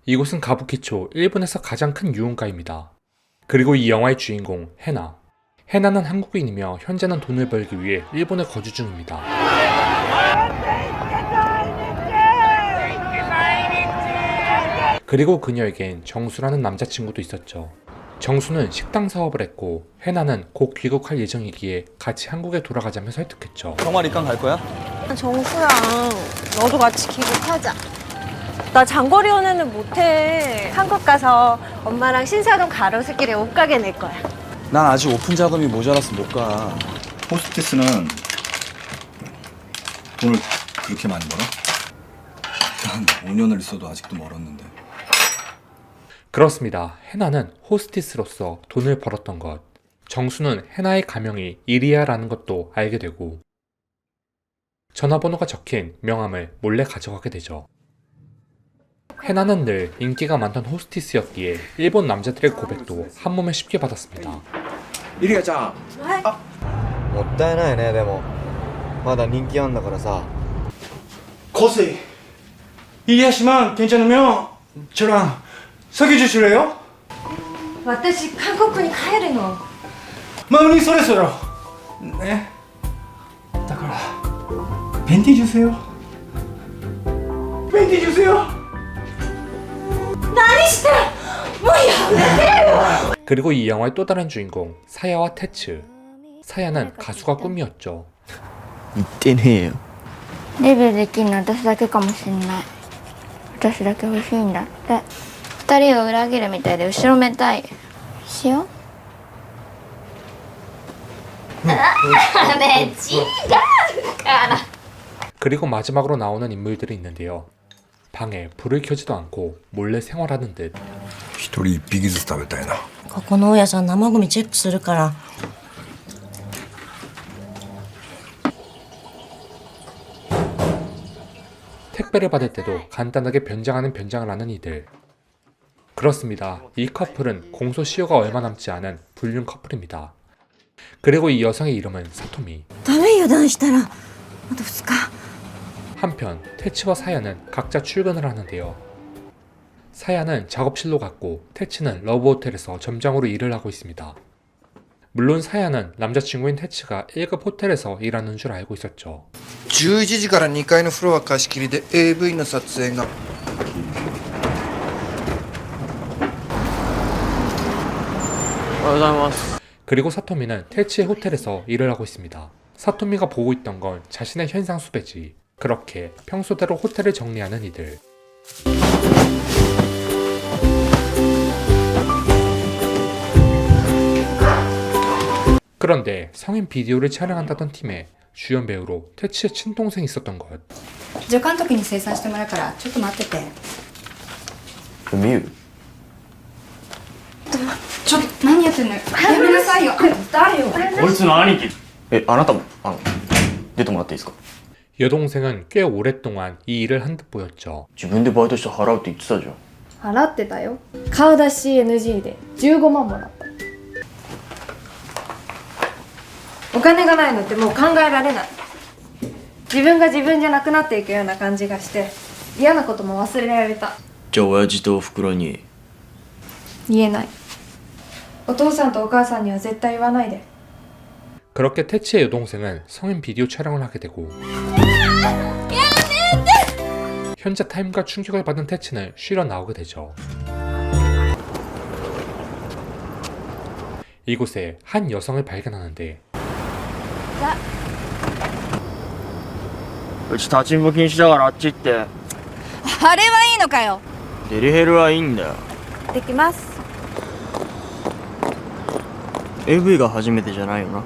이곳은 가부키초, 일본에서 가장 큰 유흥가입니다. 그리고 이 영화의 주인공 해나. 해나는 한국인이며 현재는 돈을 벌기 위해 일본에 거주 중입니다. 그리고 그녀에겐 정수라는 남자친구도 있었죠. 정수는 식당 사업을 했고 해나는 곧 귀국할 예정이기에 같이 한국에 돌아가자며 설득했죠. 정말 입강 갈 거야? 정수야, 너도 같이 귀국하자. 나 장거리 연애는 못해. 한국 가서 엄마랑 신사동 가로수길에 옷가게 낼 거야. 난 아직 오픈 자금이 모자라서 못 가. 호스티스는 돈을 그렇게 많이 벌어? 난 5년을 있어도 아직도 멀었는데. 그렇습니다. 해나는 호스티스로서 돈을 벌었던 것. 정수는 해나의 가명이 이리야라는 것도 알게 되고 전화번호가 적힌 명함을 몰래 가져가게 되죠. 해나는 늘 인기가 많던 호스티스였기에 일본 남자들의 고백도 한몸에 쉽게 받았습니다. イリアちゃんもったいないね。でもまだ人気あんだからさ。거세 이해하시면 괜찮으면 저랑 사귀어 주실래요? 私、韓国に帰るの。 마음이 쏘래쏘려. 네. だから 벤티 주세요. 벤티 주세요. 何してるもうやめてよ 그리고 이 영화의 또 다른 주인공 사야와 테츠. 사야는 가수가 꿈이었죠. 言ってねえよ。デビューできるの私だけかもしんない。私だけ欲しいんだって。二人を裏切るみたいで後ろめたい。しよう。ねえ違うから。 그리고 마지막으로 나오는 인물들이 있는데요. 방에 불을 켜지도 않고 몰래 생활하는 듯. 一人一匹ずつ食べたいな。ここの大家さん生ゴミチェックするから。 택배를 받을 때도 간단하게 변장하는 변장을 하는 이들. 그렇습니다. 이 커플은 공소시효가 얼마 남지 않은 불륜 커플입니다. 그리고 이 여성의 이름은 사토미. ダメ油断したらあと2日。 한편 테츠와 사야는 각자 출근을 하는데요. 사야는 작업실로 갔고 테츠는 러브호텔에서 점장으로 일을 하고 있습니다. 물론 사야는 남자친구인 테츠가 1급 호텔에서 일하는 줄 알고 있었죠. 11時から2階のフロア貸し切りで AV の撮影が 그리고 사토미는 테츠의 호텔에서 일을 하고 있습니다. 사토미가 보고 있던 건 자신의 현상 수배지. 그렇게 평소대로 호텔을 정리하는 이들. 그런데 성인 비디오를 촬영한다던 팀에 주연 배우로 테츠의 친동생이 있었던 것. 助監督に生産してもらうからちょっと待ってて。ミユ。ちょっと何やってんのよ。やめなさいよ。誰よ。こいつの兄貴。あなたも出てもらっていいですか。 여동생은 꽤 오랫동안 이 일을 한 듯 보였죠. 自分でバイトして払うって言ってたじゃん。払ってたよ。顔出し NG で15万もらった。お金がないのってもう考えられない。自分が自分じゃなくなっていくような感じがして嫌なことも忘れられた。じゃあ親父とおふくろに。言えない。お父さんとお母さんには絶対言わないで。 그렇게 테츠의 여동생은 성인 비디오 촬영을 하게 되고 현자 타임과 충격을 받은 테츠는 쉬러 나오게 되죠. 이곳에 한 여성을 발견하는데 うち立ちんぼ禁止だからあっち行って。あれはいいのかよ。デリヘルはいいんだよ。できます。 AV が初めてじゃないよな。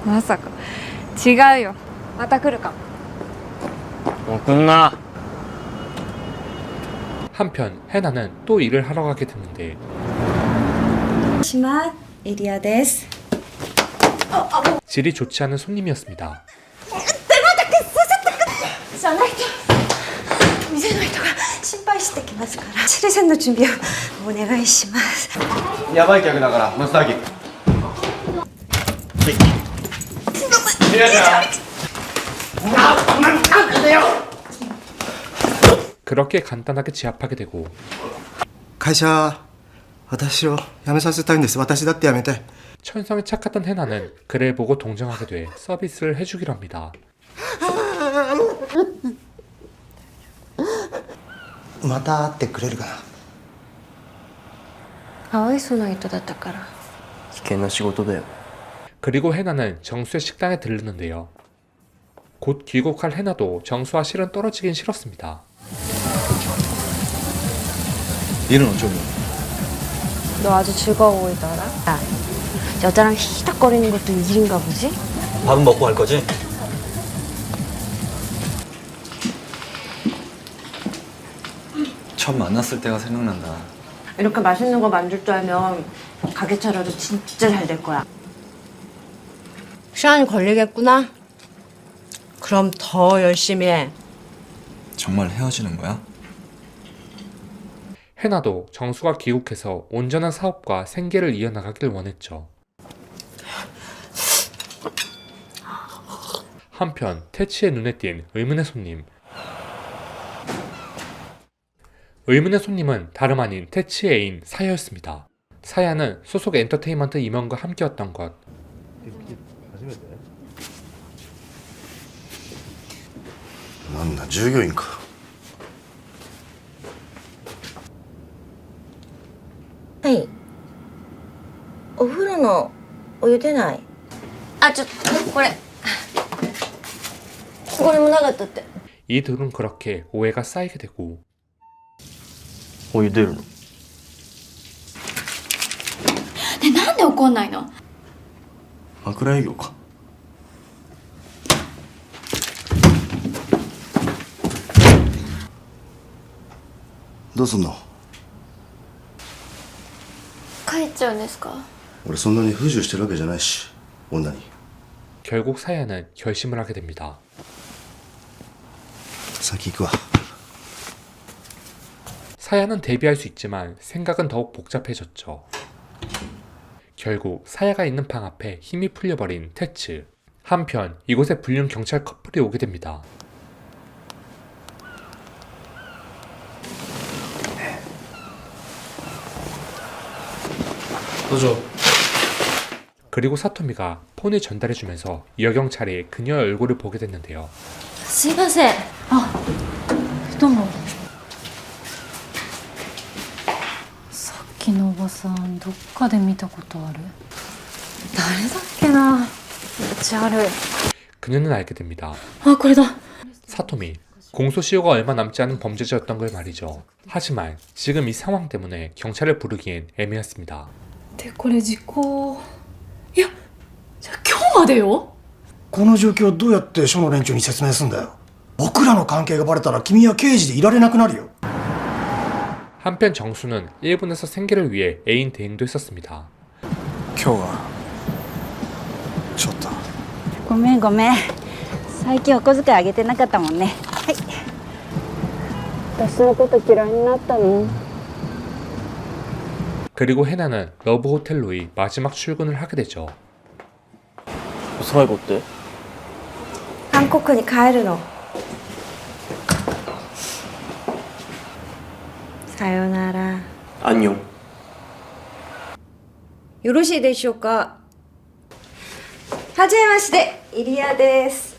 まさか。違うよ。また来るかも。もう来んな。 한편 해나는 또 일을 하러 가게 됐는데 しまエリアです。 질이 좋지 않은 손님이었습니다. じゃないと店の人が心配してきますから。チリセンの準備をお願いします。やばい客だからマスターキ。그 그렇게 간단하게 지압하게 되고 会社私を辞めさせたいんです。私だって辞めたい。 천성이 착했던 해나는 그를 보고 동정하게 돼 서비스를 해주기로 합니다. また会ってくれるかな。かわいそうな人だったから。危険な仕事だよ。 그리고 해나는 정수의 식당에 들르는데요. 곧 귀국할 해나도 정수와 실은 떨어지긴 싫었습니다. いるの저기 너 아주 즐거워보이더라. 야, 여자랑 희닥거리는 것도 일인가 보지? 밥은 먹고 갈 거지? 처음 만났을 때가 생각난다. 이렇게 맛있는 거 만들 줄 알면 가게 차려도 진짜 잘 될 거야. 시간이 걸리겠구나. 그럼 더 열심히 해. 정말 헤어지는 거야? 해나도 정수가 귀국해서 온전한 사업과 생계를 이어나가길 원했죠. 한편 태치의 눈에 띈 의문의 손님. 의문의 손님은 다름 아닌 태치의 애인 사야였습니다. 사야는 소속 엔터테인먼트 임원과 함께였던 것. なんだ従業員か。はい。お風呂のお湯出ない。あ、ちょっとこれ。これもなかったって。 이 둘은 그렇게 오해가 쌓이게 되고 お湯出るの？ねえ、なんで怒んないの？枕営業か。どうすんの？帰っちゃうんですか？俺そんなに不自由してるわけじゃないし、女に。 결국 사야는 결심을 하게 됩니다. 先行くわ。 사야는 데뷔할 수 있지만 생각은 더욱 복잡해졌죠. 결국 사야가 있는 방 앞에 힘이 풀려버린 태츠. 한편 이곳에 불륜 경찰 커플이 오게 됩니다. 그리고 사토미가 폰을 전달해주면서 여경찰이 그녀의 얼굴을 보게 됐는데요. すいません。あ、どうも。さっきのおばさんどっかで見たことある。誰だっけな。道ある。 그녀는 알게 됩니다. あ、これだ。 사토미. 공소시효가 얼마 남지 않은 범죄자였던 걸 말이죠. 하지만 지금 이 상황 때문에 경찰을 부르기엔 애매했습니다. でこれ時効。いや、じゃあ今日までよ。この状況をどうやって署の連中に説明すんだよ。僕らの関係がバレたら君は刑事でいられなくなるよ。 한편 정수는 일본에서 생계를 위해 애인 대행도 했었습니다. 今日はちょっとごめんごめん。最近お小遣いあげてなかったもんね。はい。私のこと嫌いになったの？ 그리고 해나는 러브 호텔로의 마지막 출근을 하게 되죠. 最後って？韓国に帰るの。さよなら。アンニョン。よろしいでしょうか。はじめまして、イリアです。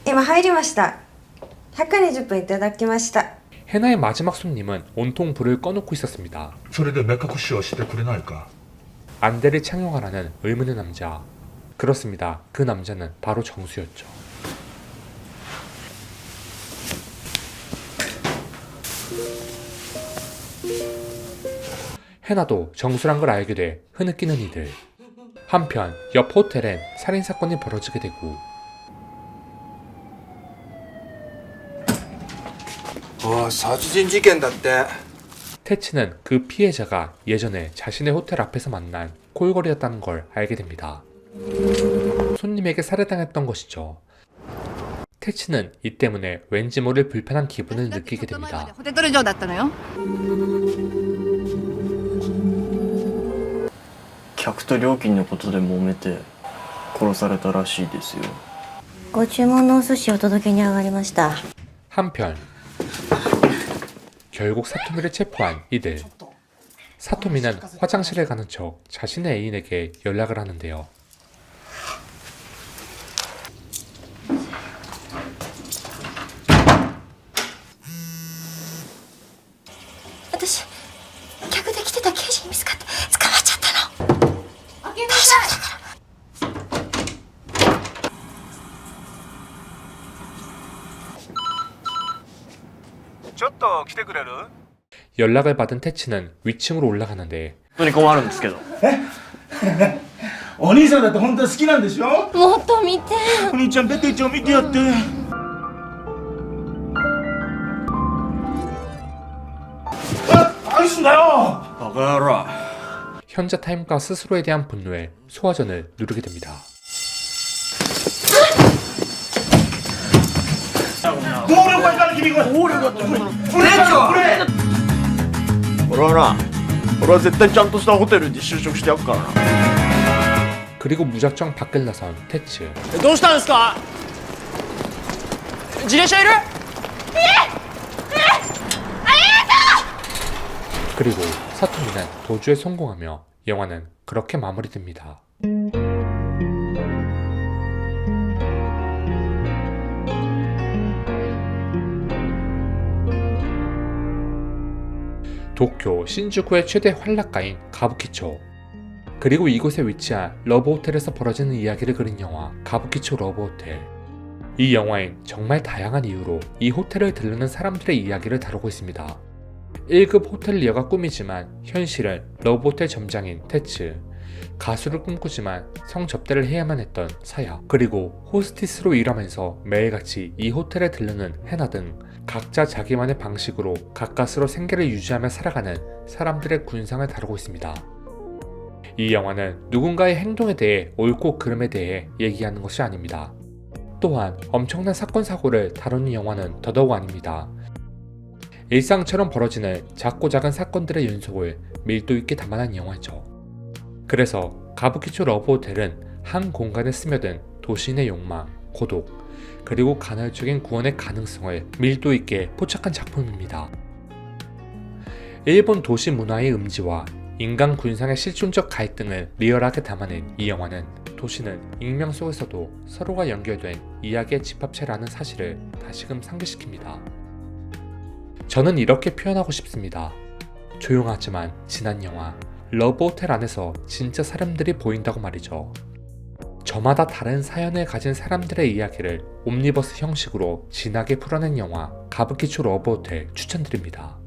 今入りました。120分いただきました。 해나의 마지막 손님은 온통 불을 꺼놓고 있었습니다. それで目隠しをしてくれないか 안대를 착용하라는 의문의 남자. 그렇습니다. 그 남자는 바로 정수였죠. 해나도 정수란 걸 알게 돼 흐느끼는 이들. 한편 옆 호텔엔 살인사건이 벌어지게 되고 おい、殺人事件だって。 태치는 그 피해자가 예전에 자신의 호텔 앞에서 만난 콜걸이었다는 걸 알게 됩니다. 손님에게 살해당했던 것이죠. 태치는 이 때문에 왠지 모를 불편한 기분을 느끼게 됩니다. ホテル嬢だったのよ。客と料金のことで揉めて殺されたらしいですよ。ご注文のお寿司お届けに上がりました。 한편 결국 사토미를 체포한 이들. 사토미는 화장실에 가는 척 자신의 애인에게 연락을 하는데요. 私客で来てた刑事に見つかって捕まっちゃったの。開けなさい。ちょっと来てくれる？ 연락을 받은 태치는 위층으로 올라가는데 本当に困るんですけど。お兄さんだって本当は好きなんでしょ。もっと見て。お兄ちゃんベテちゃん見てやって。何すんだよ。 バカ野郎。 현자 타임과 스스로에 대한 분노에 소화전을 누르게 됩니다. 暴力はいから君が。暴力だってこれ。俺は絶対ちゃんとしたホテルに就職してやっからな。 그리고 무작정 밖을 나선 태츠. どうしたんですか？自転車いる？ 그리고 사토미는 도주에 성공하며 영화는 그렇게 마무리됩니다. 도쿄 신주쿠의 최대 환락가인 가부키초, 그리고 이곳에 위치한 러브호텔에서 벌어지는 이야기를 그린 영화 가부키초 러브호텔. 이 영화엔 정말 다양한 이유로 이 호텔을 들르는 사람들의 이야기를 다루고 있습니다. 1급 호텔리어가 꿈이지만 현실은 러브호텔 점장인 태츠, 가수를 꿈꾸지만 성접대를 해야만 했던 사야, 그리고 호스티스로 일하면서 매일같이 이 호텔에 들르는 해나 등 각자 자기만의 방식으로 가까스로 생계를 유지하며 살아가는 사람들의 군상을 다루고 있습니다. 이 영화는 누군가의 행동에 대해 옳고 그름에 대해 얘기하는 것이 아닙니다. 또한 엄청난 사건 사고를 다루는 영화는 더더욱 아닙니다. 일상처럼 벌어지는 작고 작은 사건들의 연속을 밀도 있게 담아낸 영화죠. 그래서 가부키초 러브호텔은 한 공간에 스며든 도시인의 욕망, 고독, 그리고 간헐적인 구원의 가능성을 밀도 있게 포착한 작품입니다. 일본 도시 문화의 음지와 인간 군상의 실존적 갈등을 리얼하게 담아낸 이 영화는 도시는 익명 속에서도 서로가 연결된 이야기의 집합체라는 사실을 다시금 상기시킵니다. 저는 이렇게 표현하고 싶습니다. 조용하지만 진한 영화 러브호텔 안에서 진짜 사람들이 보인다고 말이죠. 저마다 다른 사연을 가진 사람들의 이야기를 옴니버스 형식으로 진하게 풀어낸 영화 가부키초 러브호텔 추천드립니다.